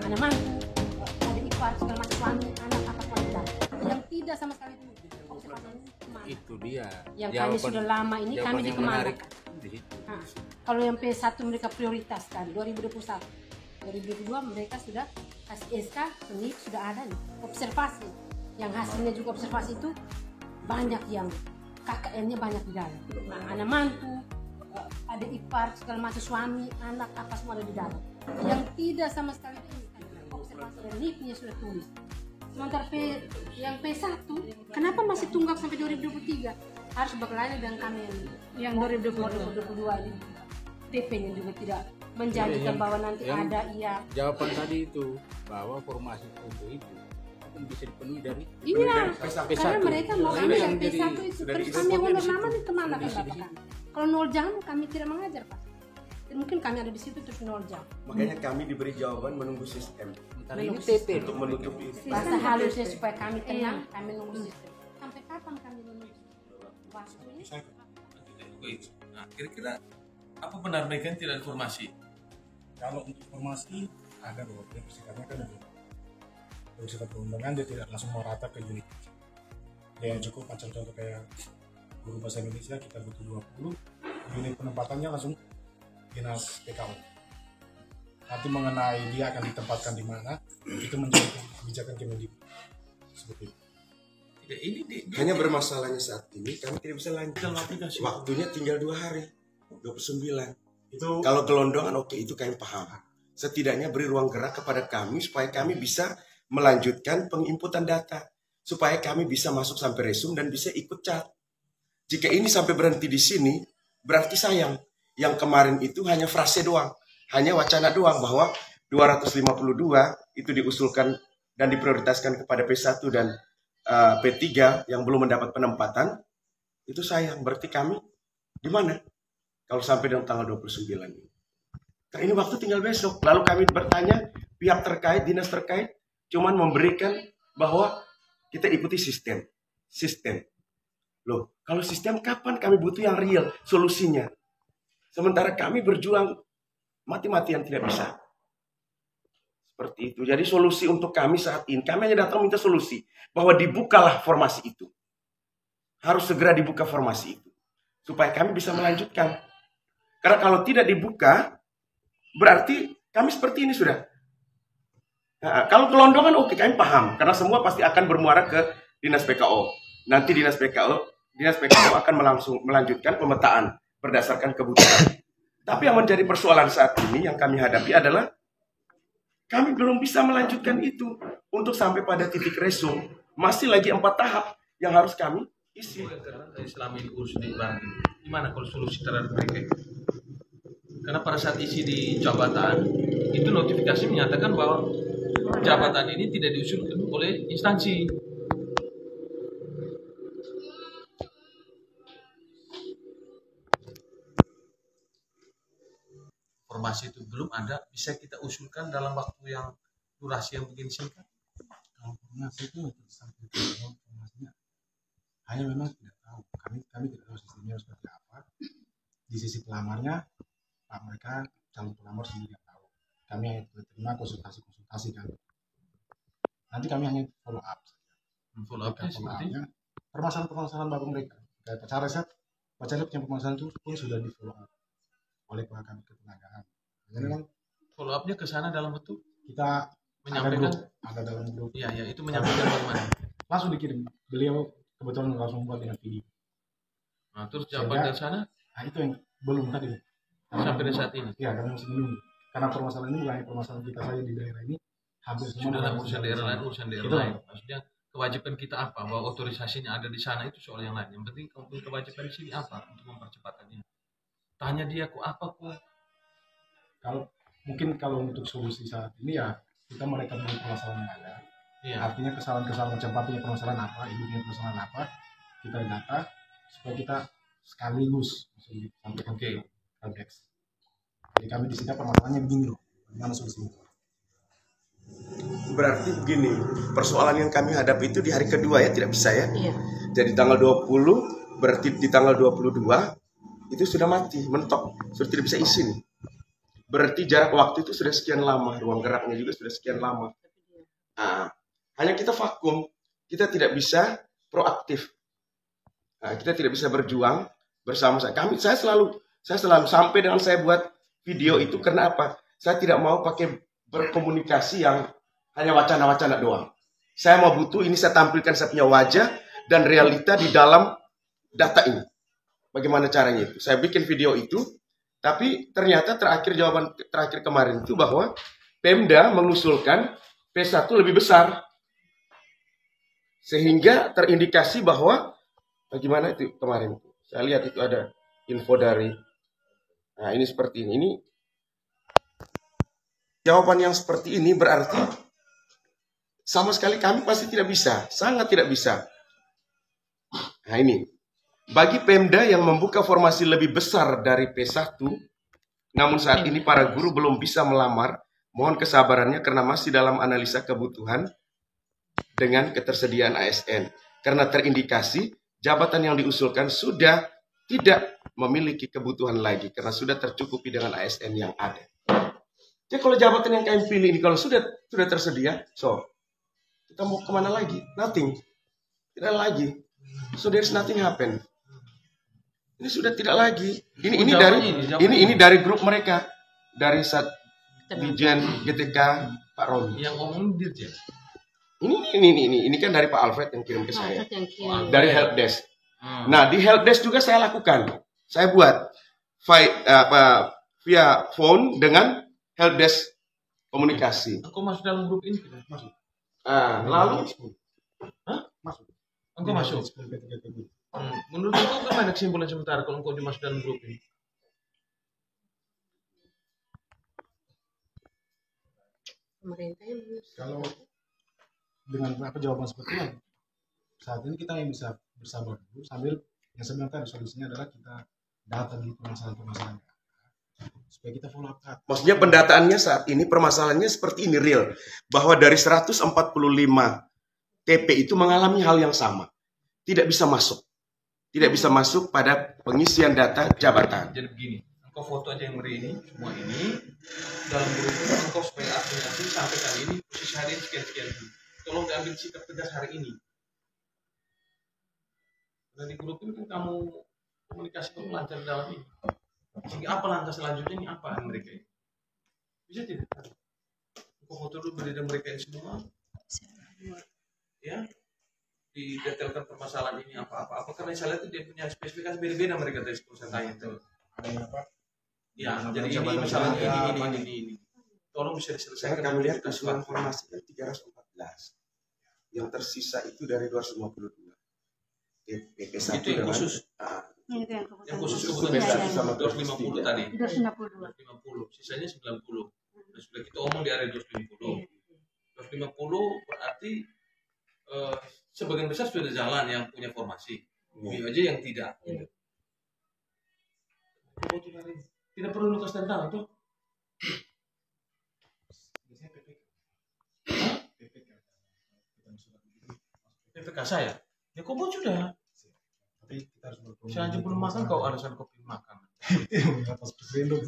ada mantu, ada ipar, segala macam suami, anak apa wanita. Yang tidak sama sekali itu observasi kemana? Itu dia. Yang kami sudah lama ini kami di kemana? Nah, kalau yang P1 mereka prioritaskan 2021, 2022 mereka sudah kasih SK, ini sudah ada nih observasi. Yang hasilnya juga observasi itu banyak yang KKN-nya banyak di dalam. Nah, anak mantu, ada ipar, segala macam suami, anak apa semua ada di dalam. Yang tidak sama sekali ini observasi dan NIP-nya sudah tulis. Sementara yang P1 kenapa masih tunggak sampai 2023? Harus berkelanya dengan kami yang 2022 ini. TP-nya juga tidak menjanjikan bahwa nanti ada jawaban tadi itu bahwa formasi foto itu akan bisa dipenuhi dari P1. Karena mereka mau ambil yang P1 itu terus kami yang honor lama nih kemana kan Bapak kan? Kalau 0 jam kami tidak mengajar Pak. Mungkin kami ada di situ terus 0 jam. Makanya kami diberi jawaban menunggu sistem. Menunggu sistem untuk menutup itu. Bahasa halusnya supaya kami tenang, kami menunggu sistem. Sampai kapan kami menunggu waktunya? Nah, kira-kira apa benar mereka tidak ada informasi? Kalau untuk informasi ada bahwa dia bersikapnya kan bersikap perundangan, dia tidak langsung merata ke unit. Dia yang cukup macam contoh kayak guru bahasa Indonesia kita butuh 20, unit penempatannya langsung dinas PKO. Nanti mengenai dia akan ditempatkan di mana itu menjadi kebijakan Kemendikbud seperti itu. Hanya bermasalahnya saat ini kami tidak bisa lanjut. Waktunya tinggal 2 hari, 29. Itu kalau gelondongan oke, itu kami paham. Setidaknya beri ruang gerak kepada kami supaya kami bisa melanjutkan penginputan data, supaya kami bisa masuk sampai resume dan bisa ikut cat. Jika ini sampai berhenti di sini, berarti sayang. Yang kemarin itu hanya frase doang, hanya wacana doang bahwa 252 itu diusulkan dan diprioritaskan kepada P1 dan P3 yang belum mendapat penempatan. Itu sayang, berarti kami di mana? Kalau sampai dengan tanggal 29 ini. Karena ini waktu tinggal besok. Lalu kami bertanya, pihak terkait, dinas terkait, cuman memberikan bahwa kita ikuti sistem. Sistem. Loh, kalau sistem kapan kami butuh yang real, solusinya? Sementara kami berjuang mati-matian tidak bisa. Seperti itu. Jadi solusi untuk kami saat ini, kami hanya datang minta solusi. Bahwa dibukalah formasi itu. Harus segera dibuka formasi itu. Supaya kami bisa melanjutkan. Karena kalau tidak dibuka, berarti kami seperti ini sudah. Nah, kalau kelondongan oke, kami paham. Karena semua pasti akan bermuara ke dinas PKO. Nanti dinas PKO akan melanjutkan pemetaan berdasarkan kebutuhan. Tapi yang menjadi persoalan saat ini yang kami hadapi adalah kami belum bisa melanjutkan itu untuk sampai pada titik resum. Masih lagi 4 tahap yang harus kami isi. Selama ini urus di Bandung, gimana kalau solusi terhadap mereka? Karena pada saat isi di jabatan, itu notifikasi menyatakan bahwa jabatan ini tidak diusulkan oleh instansi. Informasi itu belum ada, bisa kita usulkan dalam waktu yang durasi yang begini singkat. Kalau informasi itu sampai informasinya hanya memang tidak tahu. Kami tidak tahu sistemnya seperti apa. Di sisi pelamarnya, Pak mereka calon pelamar sendiri yang tahu. Kami hanya terima konsultasi kan. Nanti kami hanya follow up saja. Follow up seperti permasalahan baru mereka. Kayak Pak Careset punya permasalahan itu pun sudah di follow up oleh kami ketenagaan. Jadi kan follow up-nya ke sana dalam bentuk kita menyampaikan ada dalam grup. Iya, itu menyampaikan bagaimana? Langsung dikirim. Beliau kebetulan langsung buat dengan video. Nah, terus jawaban dari sana? Nah, itu yang belum tadi. Sampai di saat ini? Iya, kami masih menunggu. Karena permasalahan ini bukan permasalahan kita saja di daerah ini. Hampir semua sudah dalam urusan daerah lain, lain. Maksudnya kewajiban kita apa? Bahwa otorisasinya ada di sana itu soal yang lain. Yang penting kewajiban di sini apa untuk mempercepatannya? Tanya dia kok apa kok? Kalau untuk solusi saat ini ya kita mereka punya permasalahan yang ada. Iya. Artinya kesalahan-kesalahan macam Pak punya permasalahan apa, Ibu punya permasalahan apa, kita data supaya kita sekaligus sampaikan ke Kaldex. Jadi kami di sini permasalahannya begini loh, bagaimana solusinya? Berarti begini, persoalan yang kami hadapi itu di hari kedua ya, tidak bisa ya. Iya. Jadi tanggal 20, berarti di tanggal 22 itu sudah mati, mentok, sudah tidak bisa isi nih. berarti jarak waktu itu sudah sekian lama, ruang geraknya juga sudah sekian lama. Nah, hanya kita vakum, kita tidak bisa proaktif. Nah, kita tidak bisa berjuang bersama saya. Saya selalu sampai dengan saya buat video itu karena apa? Saya tidak mau pakai berkomunikasi yang hanya wacana-wacana doang. Saya mau butuh ini saya tampilkan saya punya wajah dan realita di dalam data ini. Bagaimana caranya itu? Saya bikin video itu, tapi ternyata jawaban terakhir kemarin itu bahwa Pemda mengusulkan P1 lebih besar. Sehingga terindikasi bahwa bagaimana itu kemarin. Saya lihat itu ada info dari, nah ini seperti ini. Ini jawaban yang seperti ini berarti sama sekali kami pasti tidak bisa, sangat tidak bisa. Nah ini, bagi Pemda yang membuka formasi lebih besar dari P1, namun saat ini para guru belum bisa melamar, mohon kesabarannya karena masih dalam analisa kebutuhan dengan ketersediaan ASN. Karena terindikasi jabatan yang diusulkan sudah tidak memiliki kebutuhan lagi karena sudah tercukupi dengan ASN yang ada. Jadi kalau jabatan yang kami pilih ini kalau sudah tersedia, so kita mau kemana lagi? Nothing, tidak lagi. So there's nothing happen. Ini sudah tidak lagi. Ini dari grup mereka, dari Dirjen GTK Pak Romi. Yang ngomong Dirjen. Ini kan dari Pak Alfred yang kirim ke saya. Dari helpdesk. Nah, di helpdesk juga saya lakukan. Saya buat via phone dengan helpdesk komunikasi. Engkau masuk dalam grup ini tidak? Masuk. Lalu Masuk. Engkau masuk. Menurut engkau bagaimana kesimpulan sementara kalau engkau dimasuk dalam grup ini? Kalau dengan jawaban seperti ini, saat ini kita yang bisa bersabar dulu sambil yang sebenarnya solusinya adalah kita data di permasalahan-permasalahan supaya kita follow up. Maksudnya pendataannya saat ini permasalahannya seperti ini real, bahwa dari 145 TP itu mengalami hal yang sama, tidak bisa masuk pada pengisian data jabatan. Jadi begini, engkau foto aja yang ini, semua ini dalam grup itu engkau supaya administrasi sampai kali ini posisi hari ini sekian. Tolong diambil sikap tegas hari ini. Nah, di grup ini kan kamu komunikasi kamu lancar dalam ini. Sehingga apa langkah selanjutnya ini apa mereka ini? Bisa tidak? Engkau foto dulu berdiri mereka ini semua. Ya, didetailkan permasalahan ini apa karena saya lihat dia punya spesifikasi beda-beda mereka dari sekolah saya tanya itu. Ada apa? Ya, jadi ini masalah ini. Tolong bisa diselesaikan. Kami lihat usulan formasi 314. Yang tersisa itu dari 252. PP1 itu yang khusus. Yang khusus kebutuhan sama 250 tadi. 250. Sisanya 90. Nah, sudah kita omong di area 250. 250 berarti sebagian besar sudah jalan yang punya formasi. Ini aja yang tidak. Tidak perlu lukas tentang itu. PPK saya. Ya kok buat sudah. Tapi kita harus berkomunikasi. Saya aja belum makan kau alasan kau belum makan. Atas presiden.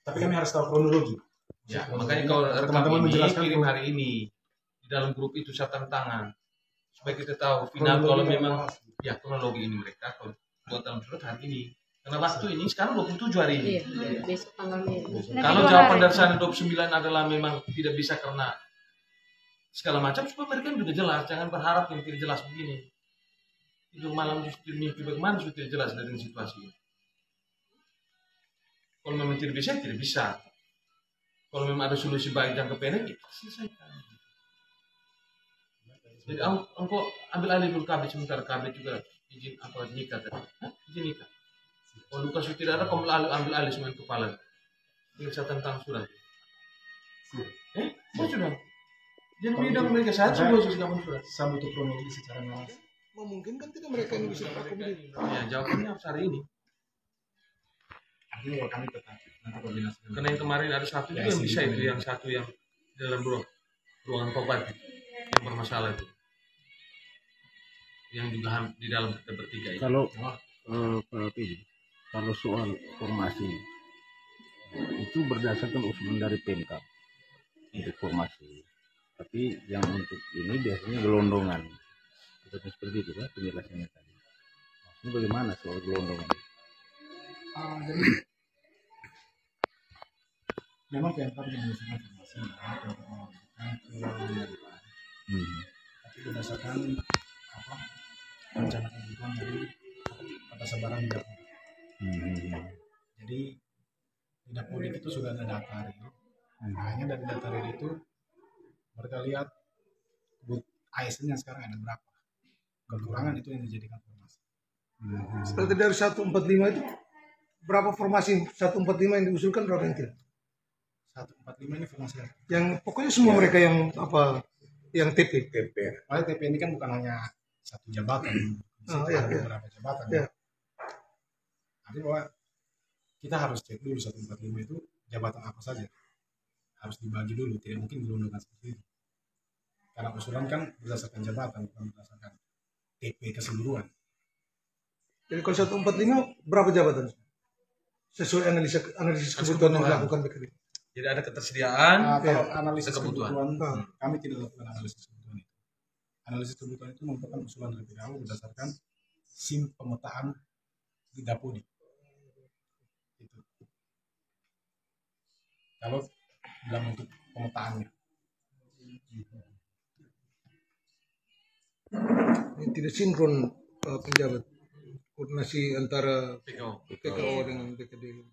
Tapi kami harus tahu kronologi. Ya, makanya kalau teman-teman menjelaskan kirim hari ini di dalam grup itu saya tangan supaya kita tahu final kalau memang ya kronologi ini mereka kalau buat dalam surat hari ini karena waktu ini sekarang 27 hari ini. Iya, besok tanggal ini. Kalau jawaban dari sana 29 adalah memang tidak bisa karena segala macam supaya mereka juga jelas, jangan berharap yang tidak jelas begini. Itu malam justru mimpi bagaimana sudah tidak jelas dari situasi ini. Kalau memang tidak bisa. Kalau memang ada solusi baik jangka pendek, ya selesaikan. Jadi engkau ambil alih dulu KB sementara KB juga izin apa nikah tadi. Izin nikah. Kalau luka sudah tidak ada, kamu ambil alih semua kepala. Ini saya tentang surat. Sudah. Jangan bidang mereka saja semua surat. Saya butuh kronologi secara langsung. Memungkinkan tidak mereka ini bisa berkomunikasi? Ya jawabannya harus hari ini. Artinya kami tetap nanti koordinasi. Karena yang kemarin ada satu juga yang bisa itu, yang satu yang dalam ruangan tobat yang bermasalah itu, yang juga di dalam kita bertiga itu. Kalau Pak P, Kalau soal formasi itu berdasarkan usulan dari Pemkab untuk formasi. Tapi yang untuk ini biasanya gelondongan. Seperti itu kan penjelasannya tadi. Ini bagaimana soal gelondongan? Jadi memang PMK mengusulkan informasi untuk melakukan pengelolaan, tapi berdasarkan rencana kebutuhan dari batasan barang di dapur. Jadi di dapur itu sudah ada data real. Hanya dari data real itu mereka lihat ASN yang sekarang ada berapa. Kekurangan itu yang dijadikan formasi. Seperti dari 145 itu berapa formasi 145 yang diusulkan, berapa yang tidak? 145 ini formasi apa? Yang pokoknya semua mereka yang yang TP. Oleh TP ini kan bukan hanya satu jabatan, ada beberapa jabatan. Ya. Artinya bahwa kita harus cek dulu 145 itu jabatan apa saja. Harus dibagi dulu, tidak mungkin gelondongan seperti itu. Karena usulan kan berdasarkan jabatan, bukan berdasarkan TP keseluruhan. Jadi kalau 145 berapa jabatan? Sesuai analisis kebutuhan yang dilakukan BKD. Jadi ada ketersediaan, Kalau analisis kebutuhan. kebutuhan, kami tidak lakukan analisis kebutuhan itu. Analisis kebutuhan itu merupakan usulan dari PKU berdasarkan SIM pemetaan di Dapodi. Itu. Kalau dalam bentuk pemetaannya. Ini tidak sinkron penjabat, koordinasi antara PKO. PKO dengan BKD.